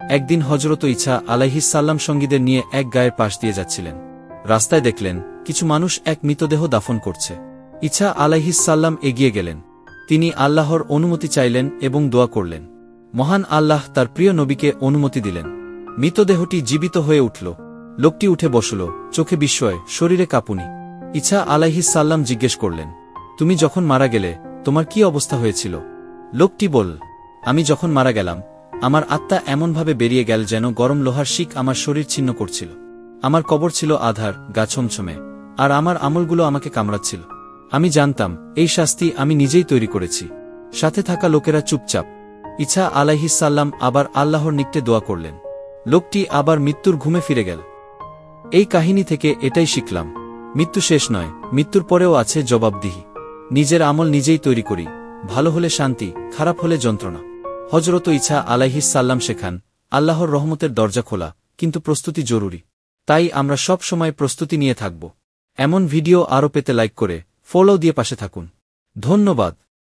একদিন হযরত ঈসা আলাইহিসসালাম সঙ্গীদের নিয়ে এক গায়ের পাশ দিয়ে যাচ্ছিলেন। রাস্তায় দেখলেন কিছু মানুষ এক মৃতদেহ দাফন করছে। ঈসা আলাইহিসসালাম এগিয়ে গেলেন। তিনি আল্লাহর অনুমতি চাইলেন এবং দোয়া করলেন। মহান আল্লাহ তার প্রিয় নবীকে অনুমতি দিলেন। মৃতদেহটি জীবিত হয়ে উঠল। লোকটি উঠে বসল, চোখে বিস্ময়, শরীরে কাঁপুনি। ঈসা আলাইহিসসালাম জিজ্ঞেস করলেন, তুমি যখন মারা গেলে তোমার কি অবস্থা হয়েছিল? লোকটি বলল, আমি যখন মারা গেলাম আমার আত্মা এমনভাবে বেরিয়ে গেল যেন গরম লোহার শিক আমার শরীর ছিন্ন করছিল। আমার কবর ছিল আধার, গা ছমছমে, আর আমার আমলগুলো আমাকে কামড়াচ্ছিল। আমি জানতাম এই শাস্তি আমি নিজেই তৈরি করেছি। সাথে থাকা লোকেরা চুপচাপ। ঈসা আলাইহিসসালাম আবার আল্লাহর নিকটে দোয়া করলেন। লোকটি আবার মৃত্যুর ঘুমে ফিরে গেল। এই কাহিনী থেকে এটাই শিখলাম, মৃত্যু শেষ নয়, মৃত্যুর পরেও আছে জবাবদিহি। নিজের আমল নিজেই তৈরি করি, ভালো হলে শান্তি, খারাপ হলে যন্ত্রণা। হযরত ঈসা আলাইহিসসালাম শেখান, আল্লাহর রহমতের দরজা খোলা, কিন্তু প্রস্তুতি জরুরি। তাই আমরা সব সময় প্রস্তুতি নিয়ে থাকব। এমন ভিডিও আরও পেতে লাইক করে ফলো দিয়ে পাশে থাকুন। ধন্যবাদ।